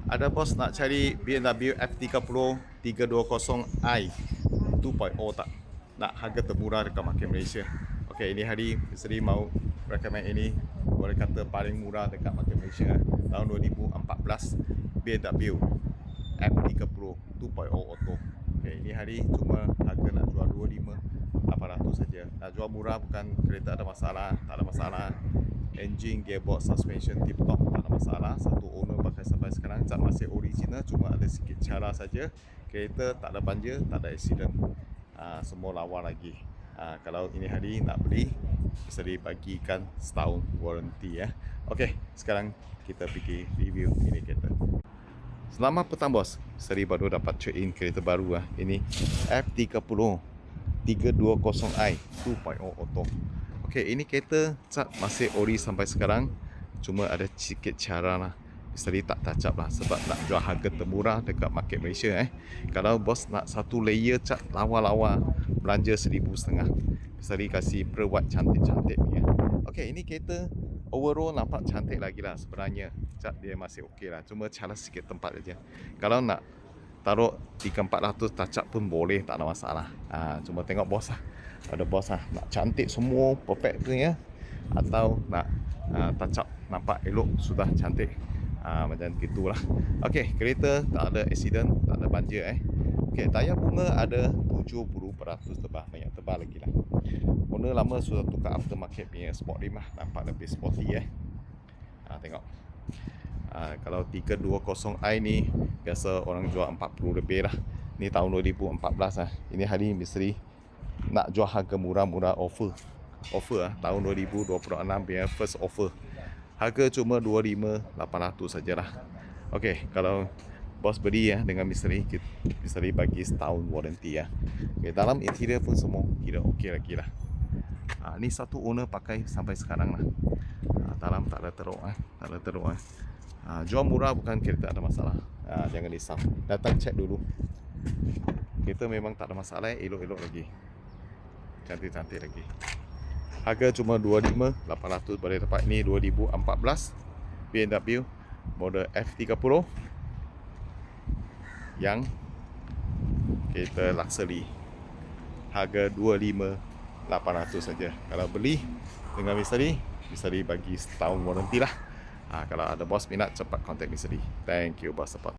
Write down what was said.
Ada bos nak cari BMW F30 320i 2.0 tak? Nak harga termurah dekat market Malaysia. Okey, ini hari Misteri mau recommend ini, boleh kata paling murah dekat market Malaysia tahun 2014, BMW F30 2.0 auto. Okey, ini hari cuma harga nak jual 25,800 saja. Nak jual murah bukan kereta ada masalah, tak ada masalah. Engine, gearbox, suspension tip top, tak ada masalah. Satu owner pakai sampai sekarang, cat masih original, cuma ada sikit cara saja. Kereta tak ada banjir, tak ada accident. Semua lawa lagi. Kalau ini hari nak beli, bisa dibagikan setahun warranty ya. Okey, sekarang kita pergi review ini kereta. Selamat petang bos. Seri baru dapat trade-in kereta baru Ini F30 320i 2.0 auto. Okey, ini kereta cat masih ori sampai sekarang. Cuma ada sikit cara lah. Misteri tak touch up lah sebab nak jual harga termurah dekat market Malaysia Kalau bos nak satu layer cat lawa-lawa, belanja 1,500. Misteri kasih perawat cantik-cantik ni Okey, ini kereta overall nampak cantik lagi lah sebenarnya. Cat dia masih okey lah. Cuma cara sikit tempat aja. Kalau nak taruh 300-400 touch up pun boleh, tak ada masalah. Cuma tengok bos lah. Ada bos lah nak cantik semua perfect tu atau nak touch up nampak elok sudah cantik, macam gitulah. Okey, kereta tak ada accident, tak ada banjir Okey, tayar bunga ada 70% tebal, banyak tebal lagi lah. Owner lama sudah tukar aftermarket punya sport rim nampak lebih sporty tengok. Kalau 320i ni biasa orang jual 40 lebih lah. Ni tahun 2014 Ini hari Misteri nak jual harga murah-murah offer tahun 2026 punya first offer. Harga cuma 25,800 sajalah. Okey, kalau bos beli dengan Misteri, Misteri bagi setahun warranty Okey, dalam interior pun semua kira okey lagi lah. Ni satu owner pakai sampai sekarang lah. Dalam tak ada teruk tak ada teruk jual murah bukan kereta ada masalah. Jangan risau, datang cek dulu. Kereta memang tak ada masalah, elok-elok lagi, cantik-cantik lagi. Harga cuma 25,800 boleh dapat. Ni 2014 BMW model F30 yang kereta luxury. Harga 25,800 saja. Kalau beli dengan Misteri, Misteri bagi setahun warranty lah. Kalau ada bos minat, cepat contact Misteri. Thank you bos support.